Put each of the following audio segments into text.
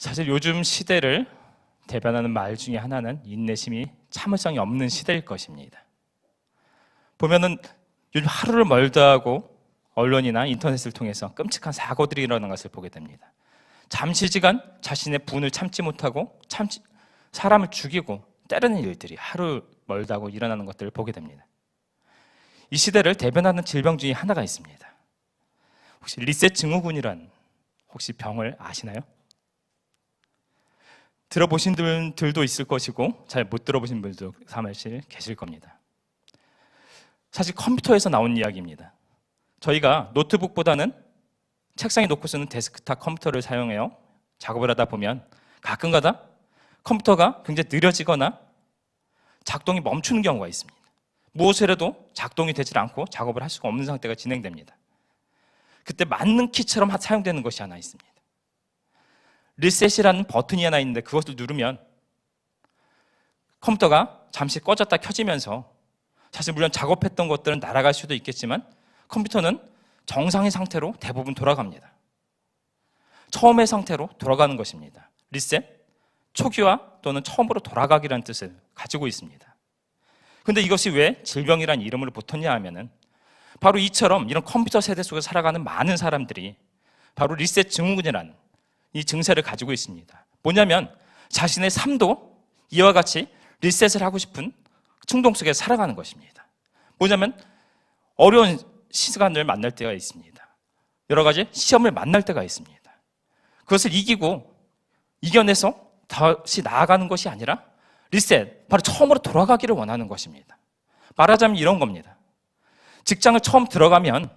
사실 요즘 시대를 대변하는 말 중에 하나는 인내심이 참을성이 없는 시대일 것입니다. 보면은 요즘 하루를 멀다 하고 언론이나 인터넷을 통해서 끔찍한 사고들이 일어나는 것을 보게 됩니다. 잠시지간 자신의 분을 참지 못하고 사람을 죽이고 때리는 일들이 하루 멀다고 일어나는 것들을 보게 됩니다. 이 시대를 대변하는 질병 중에 하나가 있습니다. 혹시 리셋 증후군이란 혹시 병을 아시나요? 들어보신 분들도 있을 것이고 잘 못 들어보신 분들도 사실 계실 겁니다. 사실 컴퓨터에서 나온 이야기입니다. 저희가 노트북보다는 책상에 놓고 쓰는 데스크탑 컴퓨터를 사용해요 작업을 하다 보면 가끔가다 컴퓨터가 굉장히 느려지거나 작동이 멈추는 경우가 있습니다. 무엇을 해도 작동이 되질 않고 작업을 할 수가 없는 상태가 진행됩니다. 그때 맞는 키처럼 사용되는 것이 하나 있습니다. 리셋이라는 버튼이 하나 있는데 그것을 누르면 컴퓨터가 잠시 꺼졌다 켜지면서 사실 물론 작업했던 것들은 날아갈 수도 있겠지만 컴퓨터는 정상의 상태로 대부분 돌아갑니다. 처음의 상태로 돌아가는 것입니다. 리셋, 초기화 또는 처음으로 돌아가기라는 뜻을 가지고 있습니다. 그런데 이것이 왜 질병이라는 이름으로 붙었냐 하면은 바로 이처럼 이런 컴퓨터 세대 속에 살아가는 많은 사람들이 바로 리셋 증후군이라는 이 증세를 가지고 있습니다. 뭐냐면 자신의 삶도 이와 같이 리셋을 하고 싶은 충동 속에 살아가는 것입니다. 뭐냐면 어려운 시간을 만날 때가 있습니다. 여러 가지 시험을 만날 때가 있습니다. 그것을 이기고 이겨내서 다시 나아가는 것이 아니라 리셋, 바로 처음으로 돌아가기를 원하는 것입니다. 말하자면 이런 겁니다. 직장을 처음 들어가면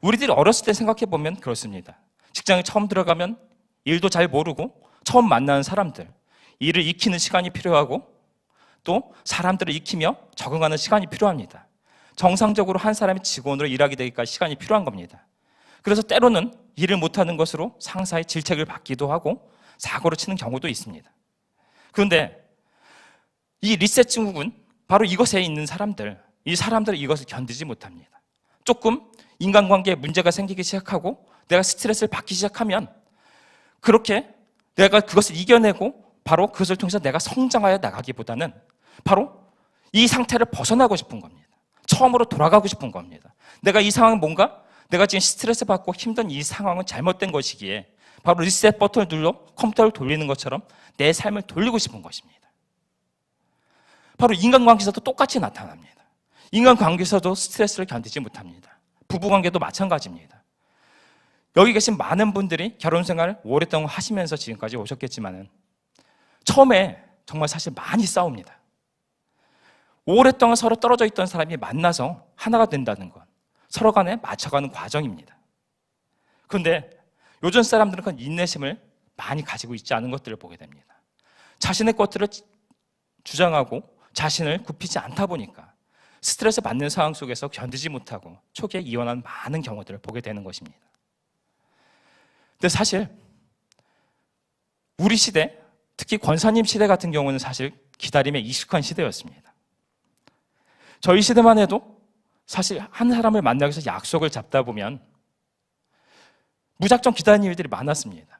우리들이 어렸을 때 생각해보면 그렇습니다. 직장에 처음 들어가면 일도 잘 모르고 처음 만나는 사람들, 일을 익히는 시간이 필요하고 또 사람들을 익히며 적응하는 시간이 필요합니다. 정상적으로 한 사람이 직원으로 일하게 되기까지 시간이 필요한 겁니다. 그래서 때로는 일을 못하는 것으로 상사의 질책을 받기도 하고 사고를 치는 경우도 있습니다. 그런데 이 리셋 증후군, 바로 이것에 있는 사람들, 이 사람들은 이것을 견디지 못합니다. 조금 인간관계에 문제가 생기기 시작하고 내가 스트레스를 받기 시작하면 그렇게 내가 그것을 이겨내고 바로 그것을 통해서 내가 성장하여 나가기보다는 바로 이 상태를 벗어나고 싶은 겁니다. 처음으로 돌아가고 싶은 겁니다. 내가 이 상황은 뭔가 내가 지금 스트레스 받고 힘든 이 상황은 잘못된 것이기에 바로 리셋 버튼을 눌러 컴퓨터를 돌리는 것처럼 내 삶을 돌리고 싶은 것입니다. 바로 인간관계에서도 똑같이 나타납니다. 인간관계에서도 스트레스를 견디지 못합니다. 부부관계도 마찬가지입니다. 여기 계신 많은 분들이 결혼생활을 오랫동안 하시면서 지금까지 오셨겠지만 처음에 정말 사실 많이 싸웁니다. 오랫동안 서로 떨어져 있던 사람이 만나서 하나가 된다는 건 서로 간에 맞춰가는 과정입니다. 그런데 요즘 사람들은 그 인내심을 많이 가지고 있지 않은 것들을 보게 됩니다. 자신의 것들을 주장하고 자신을 굽히지 않다 보니까 스트레스 받는 상황 속에서 견디지 못하고 초기에 이혼하는 많은 경우들을 보게 되는 것입니다. 근데 사실 우리 시대, 특히 권사님 시대 같은 경우는 사실 기다림에 익숙한 시대였습니다. 저희 시대만 해도 사실 한 사람을 만나기 위해서 약속을 잡다 보면 무작정 기다리는 일들이 많았습니다.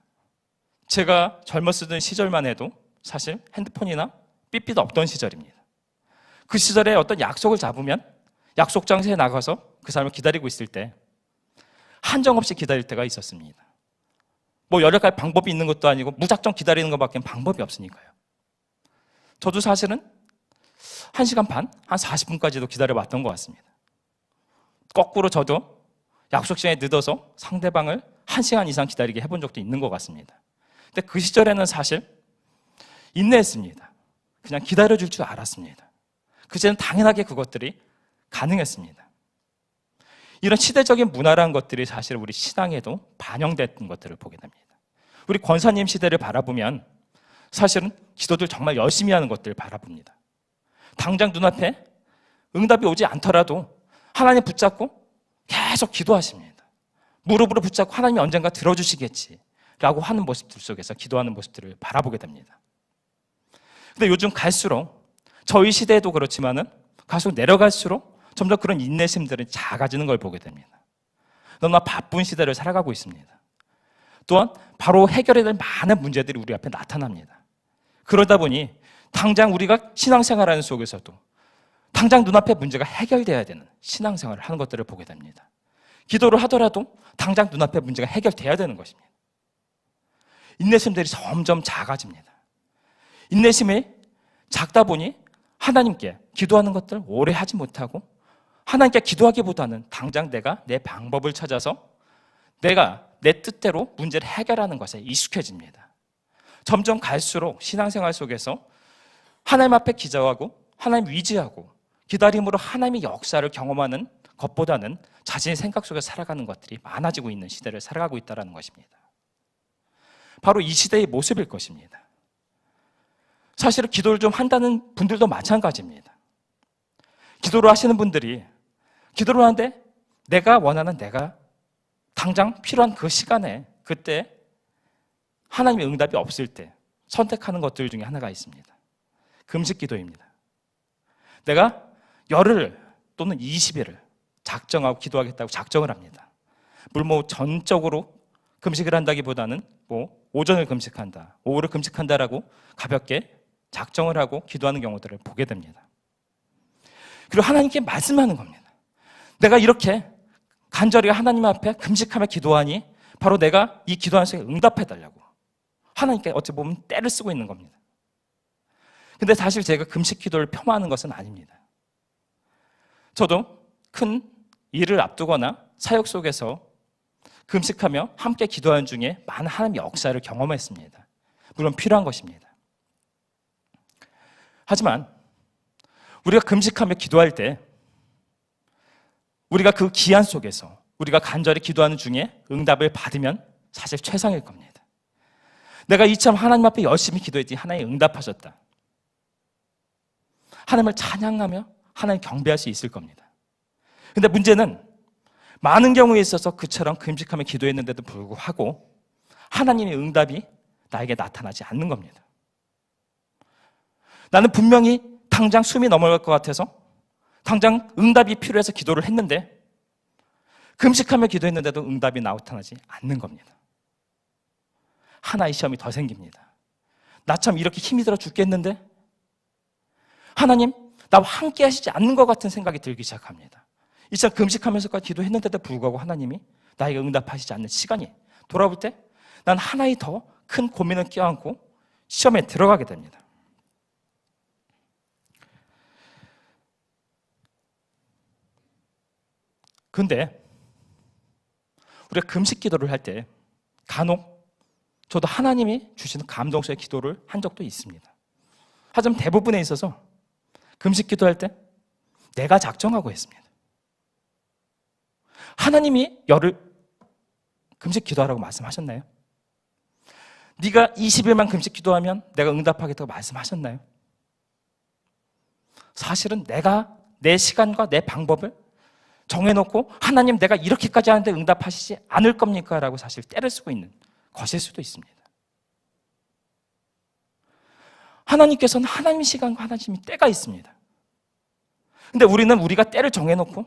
제가 젊었던 시절만 해도 사실 핸드폰이나 삐삐도 없던 시절입니다. 그 시절에 어떤 약속을 잡으면 약속 장소에 나가서 그 사람을 기다리고 있을 때 한정없이 기다릴 때가 있었습니다. 뭐 여러 가지 방법이 있는 것도 아니고 무작정 기다리는 것밖에 방법이 없으니까요. 저도 사실은 1시간 반, 한 40분까지도 기다려봤던 것 같습니다. 거꾸로 저도 약속 시간에 늦어서 상대방을 1시간 이상 기다리게 해본 적도 있는 것 같습니다. 근데 그 시절에는 사실 인내했습니다. 그냥 기다려줄 줄 알았습니다. 그제는 당연하게 그것들이 가능했습니다. 이런 시대적인 문화라는 것들이 사실 우리 신앙에도 반영됐던 것들을 보게 됩니다. 우리 권사님 시대를 바라보면 사실은 기도들 정말 열심히 하는 것들을 바라봅니다. 당장 눈앞에 응답이 오지 않더라도 하나님 붙잡고 계속 기도하십니다. 무릎으로 붙잡고 하나님이 언젠가 들어주시겠지라고 하는 모습들 속에서 기도하는 모습들을 바라보게 됩니다. 근데 요즘 갈수록 저희 시대에도 그렇지만은 갈수록 내려갈수록 점점 그런 인내심들은 작아지는 걸 보게 됩니다. 너무나 바쁜 시대를 살아가고 있습니다. 또한 바로 해결해야 될 많은 문제들이 우리 앞에 나타납니다. 그러다 보니 당장 우리가 신앙생활하는 속에서도 당장 눈앞에 문제가 해결돼야 되는 신앙생활을 하는 것들을 보게 됩니다. 기도를 하더라도 당장 눈앞에 문제가 해결돼야 되는 것입니다. 인내심들이 점점 작아집니다. 인내심이 작다 보니 하나님께 기도하는 것들 오래 하지 못하고 하나님께 기도하기보다는 당장 내가 내 방법을 찾아서 내가 내 뜻대로 문제를 해결하는 것에 익숙해집니다. 점점 갈수록 신앙생활 속에서 하나님 앞에 기도하고 하나님 위지하고 기다림으로 하나님의 역사를 경험하는 것보다는 자신의 생각 속에 살아가는 것들이 많아지고 있는 시대를 살아가고 있다는 것입니다. 바로 이 시대의 모습일 것입니다. 사실은 기도를 좀 한다는 분들도 마찬가지입니다. 기도를 하시는 분들이 기도를 하는데 내가 원하는 내가 당장 필요한 그 시간에 그때 하나님의 응답이 없을 때 선택하는 것들 중에 하나가 있습니다. 금식 기도입니다. 내가 열흘 또는 20일을 작정하고 기도하겠다고 작정을 합니다. 물론 전적으로 금식을 한다기보다는 오전을 금식한다, 오후를 금식한다라고 가볍게 작정을 하고 기도하는 경우들을 보게 됩니다. 그리고 하나님께 말씀하는 겁니다. 내가 이렇게 간절히 하나님 앞에 금식하며 기도하니 바로 내가 이 기도하는 속에 응답해달라고 하나님께 어찌 보면 때를 쓰고 있는 겁니다. 근데 사실 제가 금식 기도를 폄하하는 것은 아닙니다. 저도 큰 일을 앞두거나 사역 속에서 금식하며 함께 기도하는 중에 많은 하나님의 역사를 경험했습니다. 물론 필요한 것입니다. 하지만 우리가 금식하며 기도할 때 우리가 그 기한 속에서 우리가 간절히 기도하는 중에 응답을 받으면 사실 최상일 겁니다. 내가 이처럼 하나님 앞에 열심히 기도했더니 하나님이 응답하셨다. 하나님을 찬양하며 하나님 경배할 수 있을 겁니다. 근데 문제는 많은 경우에 있어서 그처럼 금식하며 기도했는데도 불구하고 하나님의 응답이 나에게 나타나지 않는 겁니다. 나는 분명히 당장 숨이 넘어갈 것 같아서 당장 응답이 필요해서 기도를 했는데 금식하며 기도했는데도 응답이 나타나지 않는 겁니다. 하나의 시험이 더 생깁니다. 나 참 이렇게 힘이 들어 죽겠는데 하나님 나와 함께 하시지 않는 것 같은 생각이 들기 시작합니다. 이처럼 금식하면서까지 기도했는데도 불구하고 하나님이 나에게 응답하시지 않는 시간이 돌아올 때 난 하나의 더 큰 고민을 껴안고 시험에 들어가게 됩니다. 근데 우리가 금식 기도를 할 때 간혹 저도 하나님이 주시는 감동 속의 기도를 한 적도 있습니다. 하지만 대부분에 있어서 금식 기도할 때 내가 작정하고 했습니다. 하나님이 열흘 금식 기도하라고 말씀하셨나요? 네가 20일만 금식 기도하면 내가 응답하겠다고 말씀하셨나요? 사실은 내가 내 시간과 내 방법을 정해놓고 하나님 내가 이렇게까지 하는데 응답하시지 않을 겁니까? 라고 사실 때를 쓰고 있는 것일 수도 있습니다. 하나님께서는 하나님의 시간과 하나님의 때가 있습니다. 근데 우리는 우리가 때를 정해놓고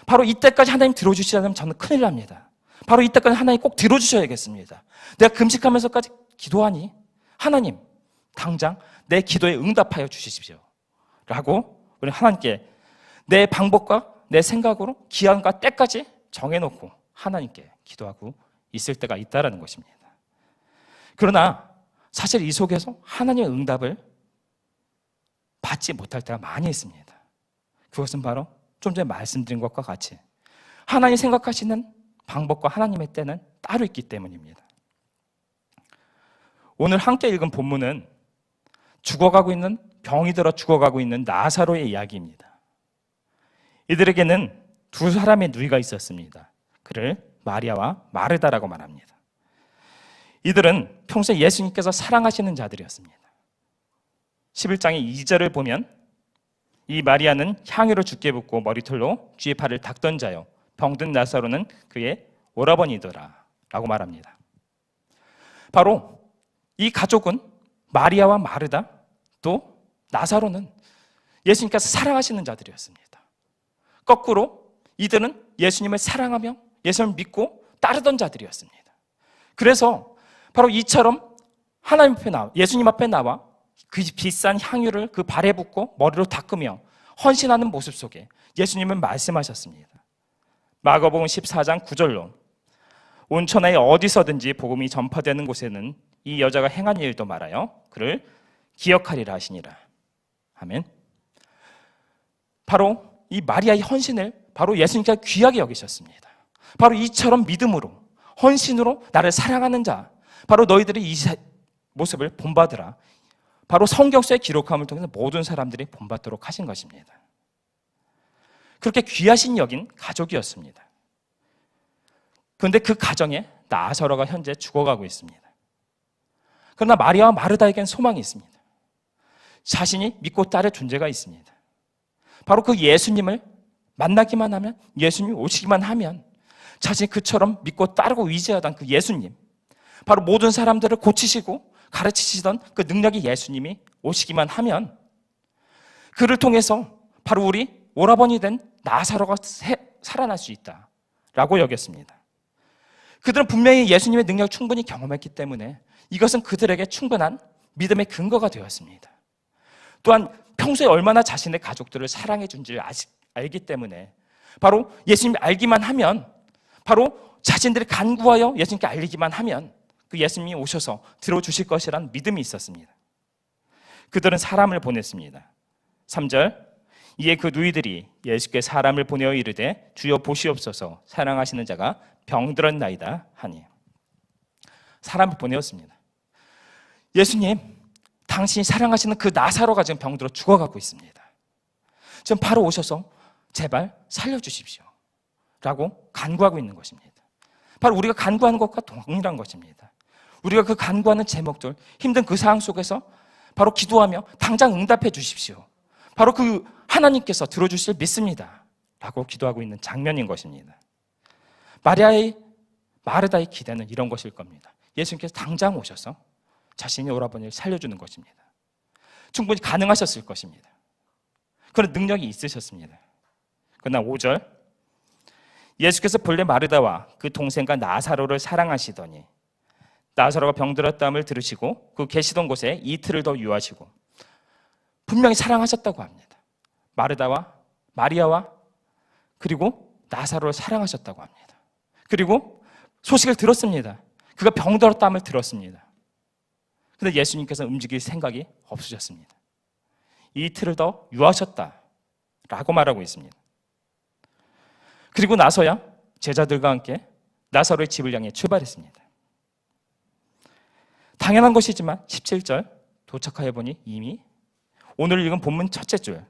바로 이때까지 하나님 들어주시지 않으면 저는 큰일 납니다. 바로 이때까지 하나님 꼭 들어주셔야겠습니다. 내가 금식하면서까지 기도하니 하나님 당장 내 기도에 응답하여 주십시오 라고 우리 하나님께 내 방법과 내 생각으로 기한과 때까지 정해놓고 하나님께 기도하고 있을 때가 있다는 것입니다. 그러나 사실 이 속에서 하나님의 응답을 받지 못할 때가 많이 있습니다. 그것은 바로 좀 전에 말씀드린 것과 같이 하나님이 생각하시는 방법과 하나님의 때는 따로 있기 때문입니다. 오늘 함께 읽은 본문은 병이 들어 죽어가고 있는 나사로의 이야기입니다. 이들에게는 두 사람의 누이가 있었습니다. 그를 마리아와 마르다라고 말합니다. 이들은 평소에 예수님께서 사랑하시는 자들이었습니다. 11장의 2절을 보면 이 마리아는 향유를 주께 붓고 머리털로 주의 발을 닦던 자요 병든 나사로는 그의 오라버니더라 라고 말합니다. 바로 이 가족은 마리아와 마르다 또 나사로는 예수님께서 사랑하시는 자들이었습니다. 거꾸로 이들은 예수님을 사랑하며 예수님을 믿고 따르던 자들이었습니다. 그래서 바로 이처럼 하나님 앞에 나와, 예수님 앞에 나와 그 비싼 향유를 그 발에 붓고 머리로 닦으며 헌신하는 모습 속에 예수님은 말씀하셨습니다. 마가복음 14장 9절로 온 천하에 어디서든지 복음이 전파되는 곳에는 이 여자가 행한 일도 말하여 그를 기억하리라 하시니라. 아멘. 바로 이 마리아의 헌신을 바로 예수님께서 귀하게 여기셨습니다. 바로 이처럼 믿음으로 헌신으로 나를 사랑하는 자, 바로 너희들이 이 모습을 본받으라. 바로 성경서에 기록함을 통해서 모든 사람들이 본받도록 하신 것입니다. 그렇게 귀하신 여긴 가족이었습니다. 그런데 그 가정에 나사로가 현재 죽어가고 있습니다. 그러나 마리아와 마르다에겐 소망이 있습니다. 자신이 믿고 따를 존재가 있습니다. 바로 그 예수님을 만나기만 하면, 예수님이 오시기만 하면 자신이 그처럼 믿고 따르고 의지하던 그 예수님, 바로 모든 사람들을 고치시고 가르치시던 그 능력의 예수님이 오시기만 하면 그를 통해서 바로 우리 오라버니 된 나사로가 살아날 수 있다라고 여겼습니다. 그들은 분명히 예수님의 능력을 충분히 경험했기 때문에 이것은 그들에게 충분한 믿음의 근거가 되었습니다. 또한 평소에 얼마나 자신의 가족들을 사랑해 준지를 알기 때문에 바로 예수님이 알기만 하면, 바로 자신들이 간구하여 예수님께 알리기만 하면 그 예수님이 오셔서 들어주실 것이라는 믿음이 있었습니다. 그들은 사람을 보냈습니다. 3절, 이에 그 누이들이 예수께 사람을 보내어 이르되 주여 보시옵소서, 사랑하시는 자가 병들었나이다 하니. 사람을 보내었습니다. 예수님, 당신이 사랑하시는 그 나사로가 지금 병들어 죽어가고 있습니다. 지금 바로 오셔서 제발 살려주십시오 라고 간구하고 있는 것입니다. 바로 우리가 간구하는 것과 동일한 것입니다. 우리가 그 간구하는 제목들, 힘든 그 상황 속에서 바로 기도하며 당장 응답해 주십시오, 바로 그 하나님께서 들어주실 믿습니다 라고 기도하고 있는 장면인 것입니다. 마르다의 기대는 이런 것일 겁니다. 예수님께서 당장 오셔서 자신의 오라버니를 살려주는 것입니다. 충분히 가능하셨을 것입니다. 그런 능력이 있으셨습니다. 그러나 5절, 예수께서 본래 마르다와 그 동생과 나사로를 사랑하시더니 나사로가 병들었다함을 들으시고 그 계시던 곳에 이틀을 더 유하시고, 분명히 사랑하셨다고 합니다. 마리아와 그리고 나사로를 사랑하셨다고 합니다. 그리고 소식을 들었습니다. 그가 병들었다함을 들었습니다. 그런데 예수님께서 움직일 생각이 없으셨습니다. 이틀을 더 유하셨다라고 말하고 있습니다. 그리고 나서야 제자들과 함께 나사로의 집을 향해 출발했습니다. 당연한 것이지만 17절 도착하여 보니 이미 오늘 읽은 본문 첫째 줄,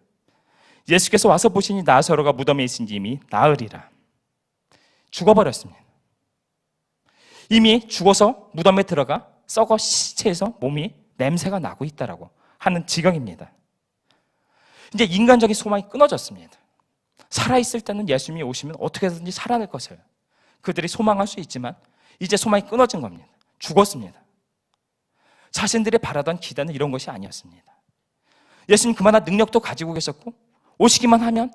예수께서 와서 보시니 나사로가 무덤에 있은지 이미 나으리라. 죽어버렸습니다. 이미 죽어서 무덤에 들어가 썩어 시체에서 몸이 냄새가 나고 있다라고 하는 지경입니다. 이제 인간적인 소망이 끊어졌습니다. 살아있을 때는 예수님이 오시면 어떻게든지 살아낼 것을 그들이 소망할 수 있지만 이제 소망이 끊어진 겁니다. 죽었습니다. 자신들이 바라던 기대는 이런 것이 아니었습니다. 예수님 그만한 능력도 가지고 계셨고 오시기만 하면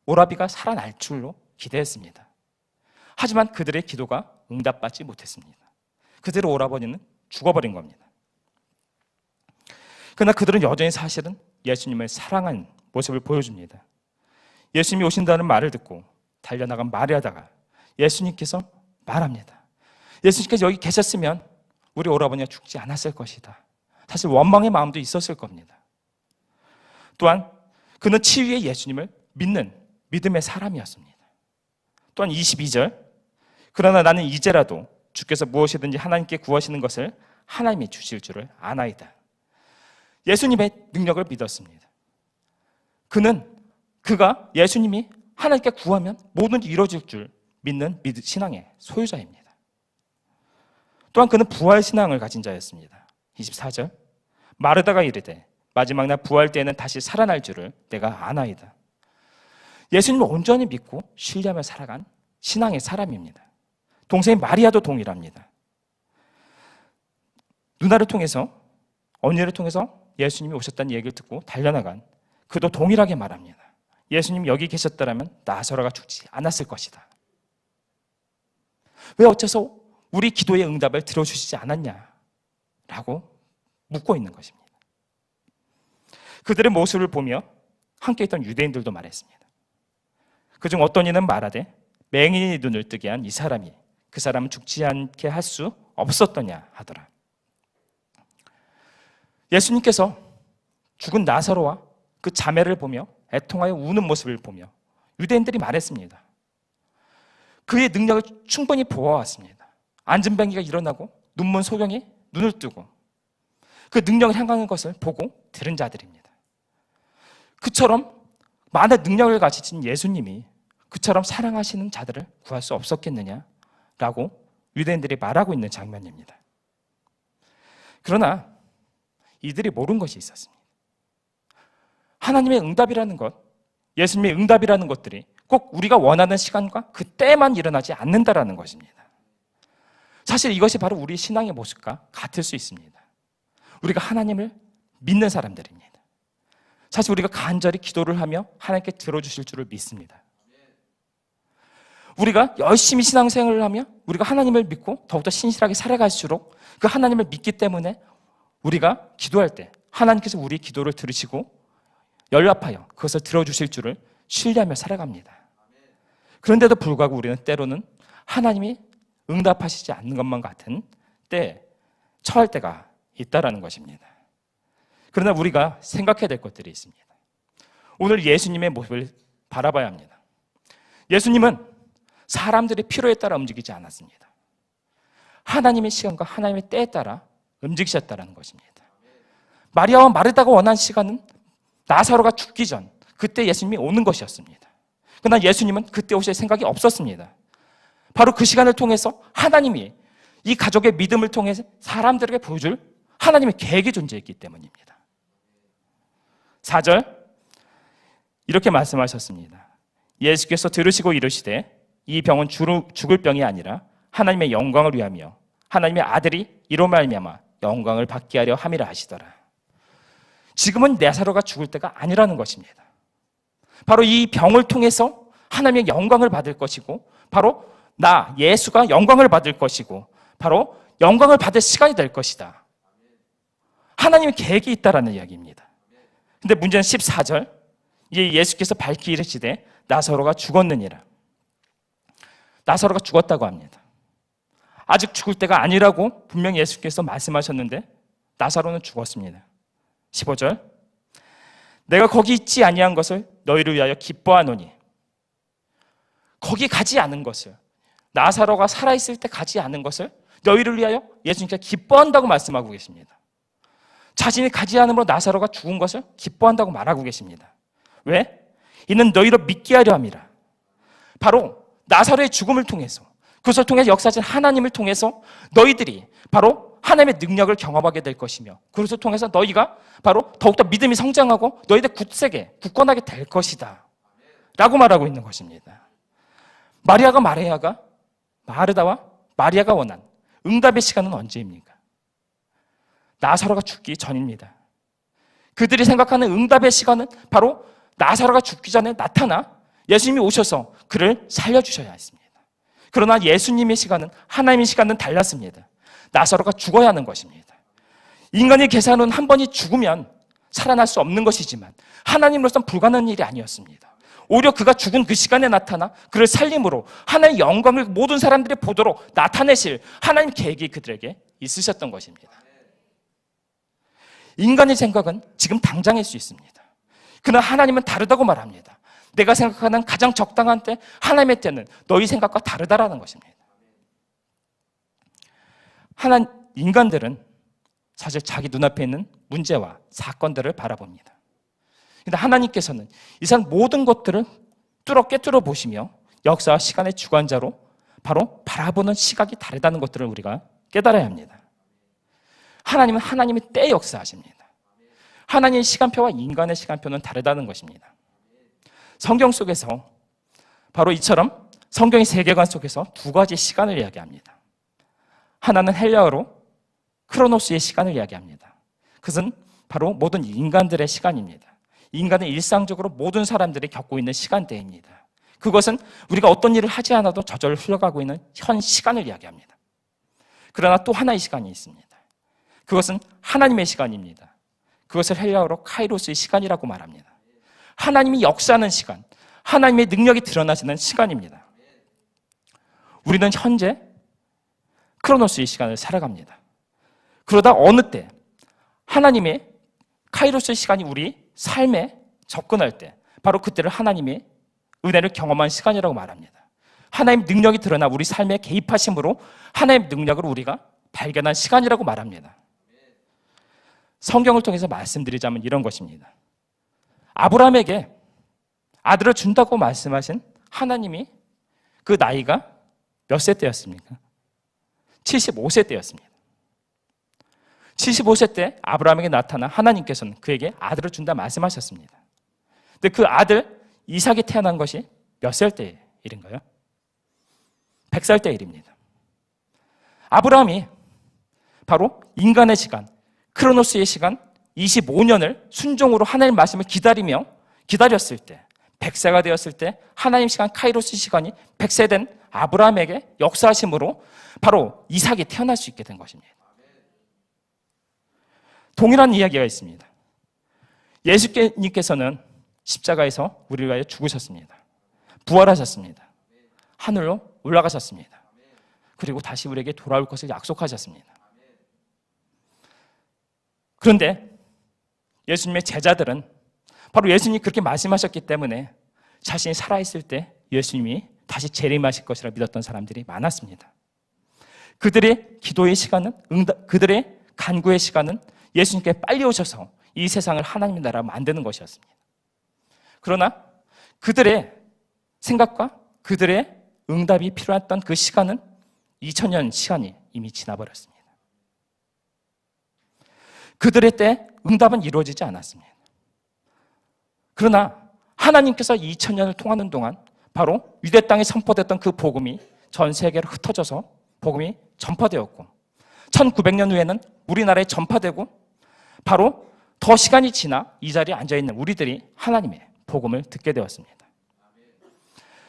오라비가 살아날 줄로 기대했습니다. 하지만 그들의 기도가 응답받지 못했습니다. 그들의 오라버니는 죽어버린 겁니다. 그러나 그들은 여전히 사실은 예수님을 사랑한 모습을 보여줍니다. 예수님이 오신다는 말을 듣고 달려나간 마리아다가 예수님께서 말합니다. 예수님께서 여기 계셨으면 우리 오라버니가 죽지 않았을 것이다. 사실 원망의 마음도 있었을 겁니다. 또한 그는 치유의 예수님을 믿는 믿음의 사람이었습니다. 또한 22절, 그러나 나는 이제라도 주께서 무엇이든지 하나님께 구하시는 것을 하나님이 주실 줄을 아나이다. 예수님의 능력을 믿었습니다. 그가 예수님이 하나님께 구하면 뭐든지 이루어질 줄 믿는 신앙의 소유자입니다. 또한 그는 부활 신앙을 가진 자였습니다. 24절, 마르다가 이르되 마지막 날 부활 때에는 다시 살아날 줄을 내가 아나이다. 예수님을 온전히 믿고 신뢰하며 살아간 신앙의 사람입니다. 동생 마리아도 동일합니다. 누나를 통해서, 언니를 통해서 예수님이 오셨다는 얘기를 듣고 달려나간 그도 동일하게 말합니다. 예수님이 여기 계셨다면 나사로가 죽지 않았을 것이다. 왜 어째서 우리 기도의 응답을 들어주시지 않았냐라고 묻고 있는 것입니다. 그들의 모습을 보며 함께 있던 유대인들도 말했습니다. 그중 어떤 이는 말하되 맹인이 눈을 뜨게 한 이 사람이 그 사람은 죽지 않게 할 수 없었더냐 하더라. 예수님께서 죽은 나사로와 그 자매를 보며 애통하여 우는 모습을 보며 유대인들이 말했습니다. 그의 능력을 충분히 보아왔습니다. 안진뱅이가 일어나고 눈먼 소경이 눈을 뜨고 그 능력을 향하는 것을 보고 들은 자들입니다. 그처럼 많은 능력을 가지신 예수님이 그처럼 사랑하시는 자들을 구할 수 없었겠느냐라고 유대인들이 말하고 있는 장면입니다. 그러나 이들이 모르는 것이 있었습니다. 하나님의 응답이라는 것, 예수님의 응답이라는 것들이 꼭 우리가 원하는 시간과 그때만 일어나지 않는다라는 것입니다. 사실 이것이 바로 우리 신앙의 모습과 같을 수 있습니다. 우리가 하나님을 믿는 사람들입니다. 사실 우리가 간절히 기도를 하며 하나님께 들어주실 줄을 믿습니다. 우리가 열심히 신앙생활을 하며 우리가 하나님을 믿고 더욱더 신실하게 살아갈수록 그 하나님을 믿기 때문에 우리가 기도할 때 하나님께서 우리 기도를 들으시고 연락하여 그것을 들어주실 줄을 신뢰하며 살아갑니다. 그런데도 불구하고 우리는 때로는 하나님이 응답하시지 않는 것만 같은 때에 처할 때가 있다라는 것입니다. 그러나 우리가 생각해야 될 것들이 있습니다. 오늘 예수님의 모습을 바라봐야 합니다. 예수님은 사람들의 필요에 따라 움직이지 않았습니다. 하나님의 시간과 하나님의 때에 따라 움직이셨다는 것입니다. 마리아와 마르다가 원한 시간은 나사로가 죽기 전 그때 예수님이 오는 것이었습니다. 그러나 예수님은 그때 오실 생각이 없었습니다. 바로 그 시간을 통해서 하나님이 이 가족의 믿음을 통해 사람들에게 보여줄 하나님의 계획이 존재했기 때문입니다. 4절 이렇게 말씀하셨습니다. 예수께서 들으시고 이르시되 이 병은 죽을 병이 아니라 하나님의 영광을 위하며 하나님의 아들이 이로 말미암아 영광을 받게 하려 함이라 하시더라. 지금은 나사로가 죽을 때가 아니라는 것입니다. 바로 이 병을 통해서 하나님의 영광을 받을 것이고 바로 나 예수가 영광을 받을 것이고 바로 영광을 받을 시간이 될 것이다. 하나님의 계획이 있다라는 이야기입니다. 근데 문제는 14절 이제 예수께서 밝히 이르시되 나사로가 죽었느니라. 나사로가 죽었다고 합니다. 아직 죽을 때가 아니라고 분명히 예수께서 말씀하셨는데 나사로는 죽었습니다. 15절 내가 거기 있지 아니한 것을 너희를 위하여 기뻐하노니 거기 가지 않은 것을 나사로가 살아있을 때 가지 않은 것을 너희를 위하여 예수님께서 기뻐한다고 말씀하고 계십니다. 자신이 가지 않음으로 나사로가 죽은 것을 기뻐한다고 말하고 계십니다. 왜? 이는 너희로 믿게 하려 함이라. 바로 나사로의 죽음을 통해서 그것을 통해 역사하신 하나님을 통해서 너희들이 바로 하나님의 능력을 경험하게 될 것이며 그것을 통해서 너희가 바로 더욱더 믿음이 성장하고 너희들 굳건하게 될 것이다 라고 말하고 있는 것입니다. 마르다와 마리아가 원한 응답의 시간은 언제입니까? 나사로가 죽기 전입니다. 그들이 생각하는 응답의 시간은 바로 나사로가 죽기 전에 나타나 예수님이 오셔서 그를 살려주셔야 했습니다. 그러나 예수님의 시간은 하나님의 시간은 달랐습니다. 나사로가 죽어야 하는 것입니다. 인간의 계산은 한 번이 죽으면 살아날 수 없는 것이지만 하나님으로서는 불가능한 일이 아니었습니다. 오히려 그가 죽은 그 시간에 나타나 그를 살림으로 하나님의 영광을 모든 사람들이 보도록 나타내실 하나님 계획이 그들에게 있으셨던 것입니다. 인간의 생각은 지금 당장일 수 있습니다. 그러나 하나님은 다르다고 말합니다. 내가 생각하는 가장 적당한 때 하나님의 때는 너희 생각과 다르다라는 것입니다. 인간들은 사실 자기 눈앞에 있는 문제와 사건들을 바라봅니다. 그런데 하나님께서는 이 세상 모든 것들을 꿰뚫어 보시며 역사와 시간의 주관자로 바로 바라보는 시각이 다르다는 것들을 우리가 깨달아야 합니다. 하나님은 하나님의 때에 역사하십니다. 하나님의 시간표와 인간의 시간표는 다르다는 것입니다. 성경 속에서 바로 이처럼 성경의 세계관 속에서 두 가지 시간을 이야기합니다. 하나는 헬라어로 크로노스의 시간을 이야기합니다. 그것은 바로 모든 인간들의 시간입니다. 인간은 일상적으로 모든 사람들이 겪고 있는 시간대입니다. 그것은 우리가 어떤 일을 하지 않아도 저절로 흘러가고 있는 현 시간을 이야기합니다. 그러나 또 하나의 시간이 있습니다. 그것은 하나님의 시간입니다. 그것을 헬라어로 카이로스의 시간이라고 말합니다. 하나님이 역사하는 시간, 하나님의 능력이 드러나시는 시간입니다. 우리는 현재 크로노스의 시간을 살아갑니다. 그러다 어느 때 하나님의 카이로스의 시간이 우리 삶에 접근할 때 바로 그때를 하나님의 은혜를 경험한 시간이라고 말합니다. 하나님의 능력이 드러나 우리 삶에 개입하심으로 하나님의 능력을 우리가 발견한 시간이라고 말합니다. 성경을 통해서 말씀드리자면 이런 것입니다. 아브라함에게 아들을 준다고 말씀하신 하나님이 그 나이가 몇 세 때였습니까? 75세 때였습니다. 75세 때 아브라함에게 나타나 하나님께서는 그에게 아들을 준다 말씀하셨습니다. 근데 그 아들 이삭이 태어난 것이 몇 살 때의 일인가요? 100살 때의 일입니다. 아브라함이 바로 인간의 시간, 크로노스의 시간 25년을 순종으로 하나님 말씀을 기다렸을 때 100세가 되었을 때 하나님 시간 카이로스 시간이 100세 된 아브라함에게 역사하심으로 바로 이삭이 태어날 수 있게 된 것입니다. 동일한 이야기가 있습니다. 예수님께서는 십자가에서 우리를 위하여 죽으셨습니다. 부활하셨습니다. 하늘로 올라가셨습니다. 그리고 다시 우리에게 돌아올 것을 약속하셨습니다. 그런데 예수님의 제자들은 바로 예수님이 그렇게 말씀하셨기 때문에 자신이 살아있을 때 예수님이 다시 재림하실 것이라 믿었던 사람들이 많았습니다. 그들의 기도의 시간은 그들의 간구의 시간은 예수님께 빨리 오셔서 이 세상을 하나님의 나라로 만드는 것이었습니다. 그러나 그들의 생각과 그들의 응답이 필요했던 그 시간은 2000년 시간이 이미 지나버렸습니다. 그들의 때 응답은 이루어지지 않았습니다. 그러나 하나님께서 2000년을 통하는 동안 바로 유대 땅에 선포됐던 그 복음이 전 세계로 흩어져서 복음이 전파되었고 1900년 후에는 우리나라에 전파되고 바로 더 시간이 지나 이 자리에 앉아있는 우리들이 하나님의 복음을 듣게 되었습니다.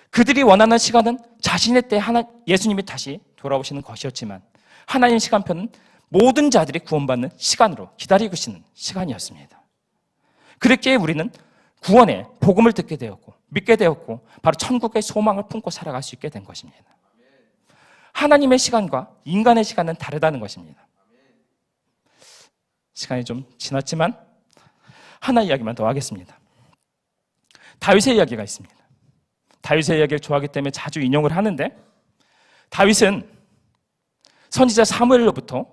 그들이 원하는 시간은 자신의 때 예수님이 다시 돌아오시는 것이었지만 하나님 시간표는 모든 자들이 구원받는 시간으로 기다리고 계시는 시간이었습니다. 그렇기에 우리는 구원의 복음을 듣게 되었고 믿게 되었고 바로 천국의 소망을 품고 살아갈 수 있게 된 것입니다. 하나님의 시간과 인간의 시간은 다르다는 것입니다. 시간이 좀 지났지만 하나 이야기만 더 하겠습니다. 다윗의 이야기가 있습니다. 다윗의 이야기를 좋아하기 때문에 자주 인용을 하는데 다윗은 선지자 사무엘로부터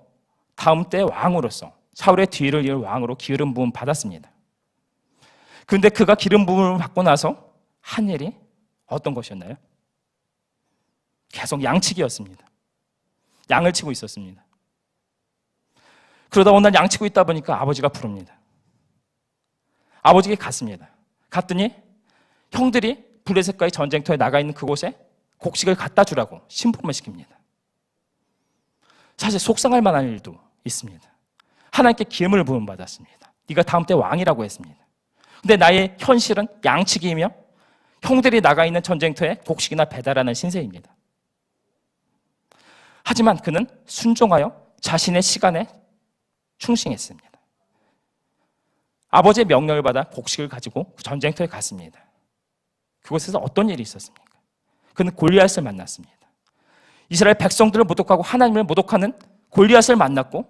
다음 때 왕으로서 사울의 뒤를 이을 왕으로 기름 부음 받았습니다. 그런데 그가 기름 부음을 받고 나서 한 일이 어떤 것이었나요? 계속 양치기였습니다. 양을 치고 있었습니다. 그러다 어느 날 양치고 있다 보니까 아버지가 부릅니다. 아버지에게 갔습니다. 갔더니 형들이 블레셋과의 전쟁터에 나가 있는 그곳에 곡식을 갖다 주라고 심부름을 시킵니다. 사실 속상할 만한 일도 있습니다. 하나님께 기름을 부음받았습니다. 네가 다음 때 왕이라고 했습니다. 근데 나의 현실은 양치기이며 형들이 나가 있는 전쟁터에 곡식이나 배달하는 신세입니다. 하지만 그는 순종하여 자신의 시간에 충실했습니다. 아버지의 명령을 받아 곡식을 가지고 전쟁터에 갔습니다. 그곳에서 어떤 일이 있었습니까? 그는 골리앗을 만났습니다. 이스라엘 백성들을 모독하고 하나님을 모독하는 골리앗을 만났고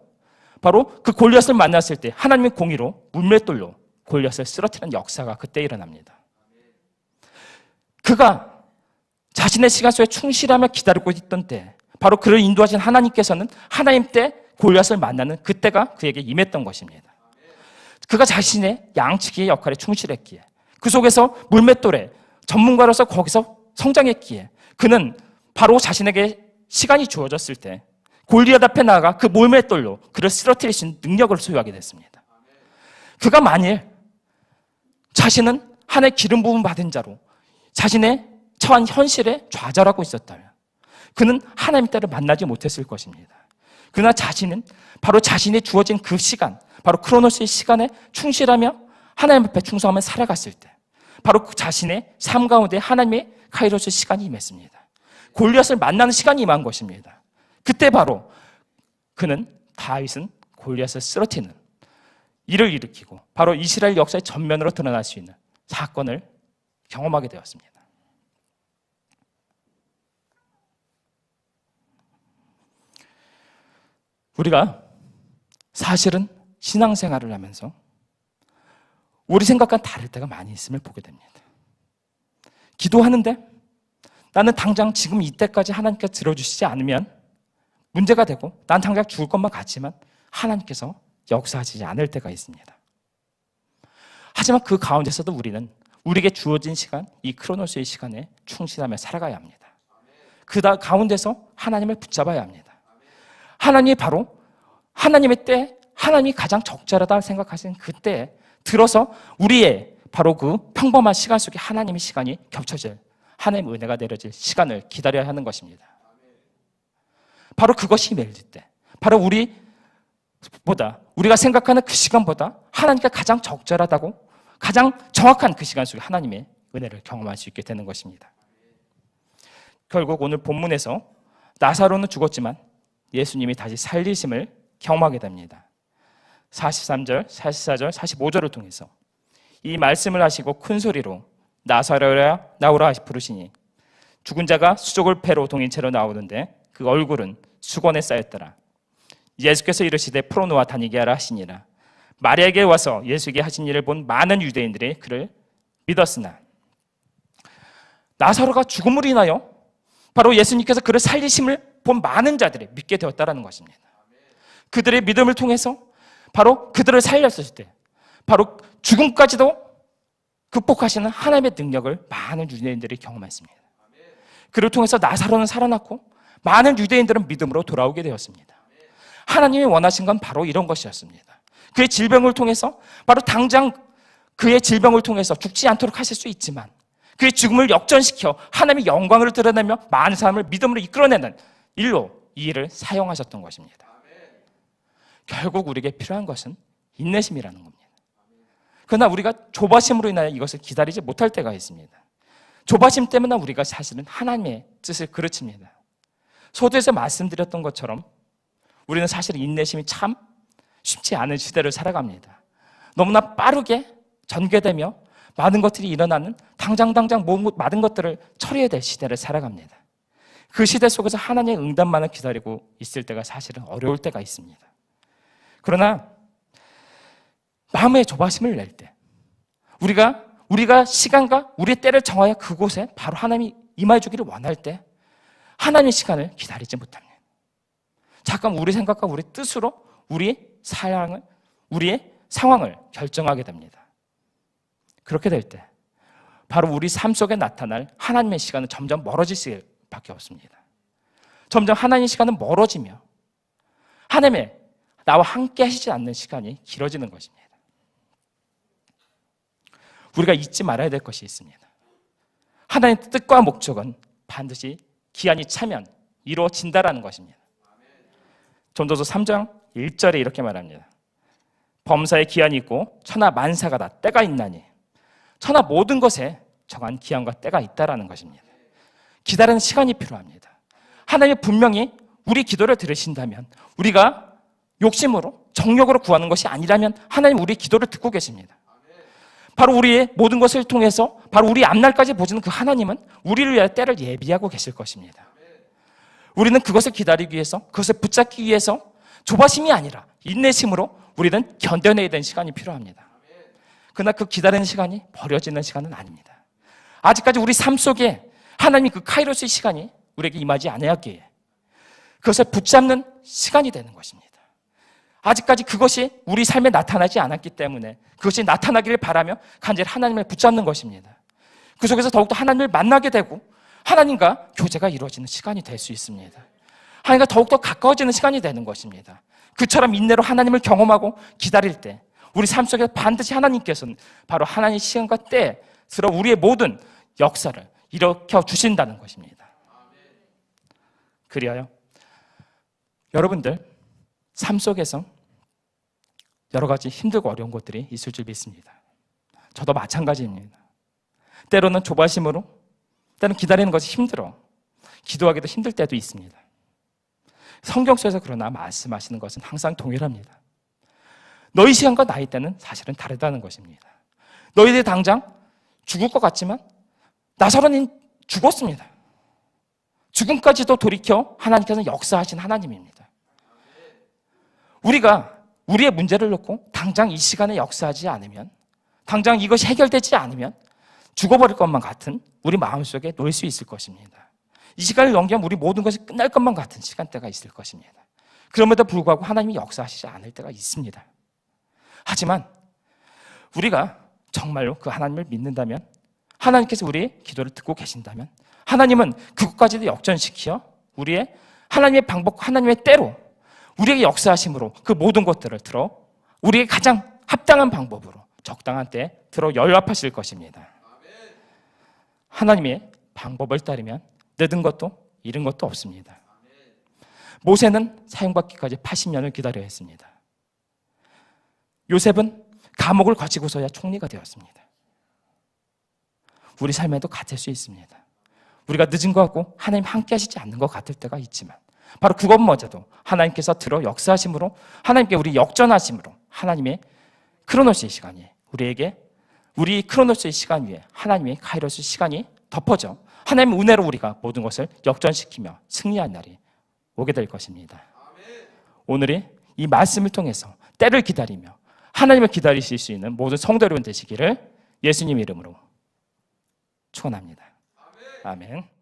바로 그 골리앗을 만났을 때 하나님의 공의로 물맷돌로 골리앗을 쓰러뜨리는 역사가 그때 일어납니다. 그가 자신의 시간 속에 충실하며 기다리고 있던 때 바로 그를 인도하신 하나님께서는 하나님 때 골리앗을 만나는 그때가 그에게 임했던 것입니다. 그가 자신의 양치기의 역할에 충실했기에 그 속에서 물맷돌에 전문가로서 거기서 성장했기에 그는 바로 자신에게 시간이 주어졌을 때 골리앗 앞에 나아가 그 물맷돌로 그를 쓰러뜨릴 수 있는 능력을 소유하게 됐습니다. 그가 만일 자신은 하나의 기름 부음 받은 자로 자신의 처한 현실에 좌절하고 있었다면 그는 하나님의 때를 만나지 못했을 것입니다. 그러나 자신은 바로 자신이 주어진 그 시간, 바로 크로노스의 시간에 충실하며 하나님 앞에 충성하며 살아갔을 때 바로 그 자신의 삶 가운데 하나님의 카이로스 시간이 임했습니다. 골리앗을 만나는 시간이 임한 것입니다. 그때 바로 그는 다윗은 골리앗을 쓰러뜨리는 일을 일으키고 바로 이스라엘 역사의 전면으로 드러날 수 있는 사건을 경험하게 되었습니다. 우리가 사실은 신앙생활을 하면서 우리 생각과는 다를 때가 많이 있음을 보게 됩니다. 기도하는데 나는 당장 지금 이때까지 하나님께서 들어주시지 않으면 문제가 되고 난 당장 죽을 것만 같지만 하나님께서 역사하시지 않을 때가 있습니다. 하지만 그 가운데서도 우리는 우리에게 주어진 시간, 이 크로노스의 시간에 충실하며 살아가야 합니다. 그 가운데서 하나님을 붙잡아야 합니다. 하나님이 바로 하나님의 때, 하나님이 가장 적절하다 생각하시는 그때에 들어서 우리의 바로 그 평범한 시간 속에 하나님의 시간이 겹쳐질, 하나님의 은혜가 내려질 시간을 기다려야 하는 것입니다. 바로 그것이 매일 때, 바로 우리가 생각하는 그 시간보다 하나님께 가장 적절하다고 가장 정확한 그 시간 속에 하나님의 은혜를 경험할 수 있게 되는 것입니다. 결국 오늘 본문에서 나사로는 죽었지만 예수님이 다시 살리심을 경험하게 됩니다. 43절, 44절, 45절을 통해서 이 말씀을 하시고 큰 소리로 나사로야 나오라 부르시니 죽은 자가 수족을 패로 동인 채로 나오는데 그 얼굴은 수건에 쌓였더라. 예수께서 이르시되 풀어놓아 다니게 하라 하시니라. 마리아에게 와서 예수에게 하신 일을 본 많은 유대인들이 그를 믿었으나 나사로가 죽음으로 인하여 바로 예수님께서 그를 살리심을 본 많은 자들이 믿게 되었다는 것입니다. 그들의 믿음을 통해서 바로 그들을 살렸을 때 바로 죽음까지도 극복하시는 하나님의 능력을 많은 유대인들이 경험했습니다. 그를 통해서 나사로는 살아났고 많은 유대인들은 믿음으로 돌아오게 되었습니다. 하나님이 원하신 건 바로 이런 것이었습니다. 그의 질병을 통해서 바로 당장 그의 질병을 통해서 죽지 않도록 하실 수 있지만 그의 죽음을 역전시켜 하나님의 영광을 드러내며 많은 사람을 믿음으로 이끌어내는 일로 이 일을 사용하셨던 것입니다. 결국 우리에게 필요한 것은 인내심이라는 겁니다. 그러나 우리가 조바심으로 인하여 이것을 기다리지 못할 때가 있습니다. 조바심 때문에 우리가 사실은 하나님의 뜻을 그르칩니다. 서두에서 말씀드렸던 것처럼 우리는 사실 인내심이 참 쉽지 않은 시대를 살아갑니다. 너무나 빠르게 전개되며 많은 것들이 일어나는 당장 많은 것들을 처리해야 될 시대를 살아갑니다. 그 시대 속에서 하나님의 응답만을 기다리고 있을 때가 사실은 어려울 때가 있습니다. 그러나 마음의 조바심을 낼 때 우리가 시간과 우리의 때를 정하여 그곳에 바로 하나님이 임하여 주기를 원할 때 하나님의 시간을 기다리지 못합니다. 잠깐 우리 생각과 우리 뜻으로 우리의 상황을 결정하게 됩니다. 그렇게 될 때 바로 우리 삶 속에 나타날 하나님의 시간은 점점 멀어질 수밖에 없습니다. 점점 하나님의 시간은 멀어지며 하나님의 나와 함께 하시지 않는 시간이 길어지는 것입니다. 우리가 잊지 말아야 될 것이 있습니다. 하나님의 뜻과 목적은 반드시 기한이 차면 이루어진다라는 것입니다. 전도서 3장 1절에 이렇게 말합니다. 범사에 기한이 있고 천하 만사가 다 때가 있나니 천하 모든 것에 정한 기한과 때가 있다라는 것입니다. 기다리는 시간이 필요합니다. 하나님이 분명히 우리 기도를 들으신다면 우리가 욕심으로 정욕으로 구하는 것이 아니라면 하나님 우리 기도를 듣고 계십니다. 바로 우리의 모든 것을 통해서 바로 우리 앞날까지 보시는 그 하나님은 우리를 위하여 때를 예비하고 계실 것입니다. 우리는 그것을 기다리기 위해서 그것을 붙잡기 위해서 조바심이 아니라 인내심으로 우리는 견뎌내야 되는 시간이 필요합니다. 그러나 그 기다리는 시간이 버려지는 시간은 아닙니다. 아직까지 우리 삶 속에 하나님이 그 카이로스의 시간이 우리에게 임하지 않았기에 그것을 붙잡는 시간이 되는 것입니다. 아직까지 그것이 우리 삶에 나타나지 않았기 때문에 그것이 나타나기를 바라며 간절히 하나님을 붙잡는 것입니다. 그 속에서 더욱더 하나님을 만나게 되고 하나님과 교제가 이루어지는 시간이 될 수 있습니다. 하나님과 더욱더 가까워지는 시간이 되는 것입니다. 그처럼 인내로 하나님을 경험하고 기다릴 때 우리 삶 속에 반드시 하나님께서는 바로 하나님의 시간과 때스러 우리의 모든 역사를 일으켜 주신다는 것입니다. 그리하여 여러분들 삶 속에서 여러 가지 힘들고 어려운 것들이 있을 줄 믿습니다. 저도 마찬가지입니다. 때로는 조바심으로, 때로는 기다리는 것이 힘들어 기도하기도 힘들 때도 있습니다. 성경 속에서 그러나 말씀하시는 것은 항상 동일합니다. 너희 시간과 나이 때는 사실은 다르다는 것입니다. 너희들 당장 죽을 것 같지만 나사로는 죽었습니다. 죽음까지도 돌이켜 하나님께서는 역사하신 하나님입니다. 우리가 우리의 문제를 놓고 당장 이 시간에 역사하지 않으면, 당장 이것이 해결되지 않으면 죽어버릴 것만 같은 우리 마음속에 놓일 수 있을 것입니다. 이 시간을 넘기면 우리 모든 것이 끝날 것만 같은 시간대가 있을 것입니다. 그럼에도 불구하고 하나님이 역사하시지 않을 때가 있습니다. 하지만 우리가 정말로 그 하나님을 믿는다면, 하나님께서 우리의 기도를 듣고 계신다면 하나님은 그것까지도 역전시켜 우리의 하나님의 방법, 하나님의 때로 우리에게 역사하심으로 그 모든 것들을 들어 우리에게 가장 합당한 방법으로 적당한 때에 들어 연락하실 것입니다. 하나님의 방법을 따르면 늦은 것도 이른 것도 없습니다. 모세는 사형받기까지 80년을 기다려야 했습니다. 요셉은 감옥을 거치고서야 총리가 되었습니다. 우리 삶에도 같을 수 있습니다. 우리가 늦은 것 같고 하나님 함께 하시지 않는 것 같을 때가 있지만 바로 그것마저도 하나님께서 들어 역사하심으로, 하나님께 우리 역전하심으로 하나님의 크로노스의 시간이 우리에게, 우리 크로노스의 시간 위에 하나님의 카이로스 시간이 덮어져 하나님의 은혜로 우리가 모든 것을 역전시키며 승리한 날이 오게 될 것입니다. 오늘이 이 말씀을 통해서 때를 기다리며 하나님을 기다리실 수 있는 모든 성도 여러분 되시기를 예수님 이름으로 축원합니다. 아멘.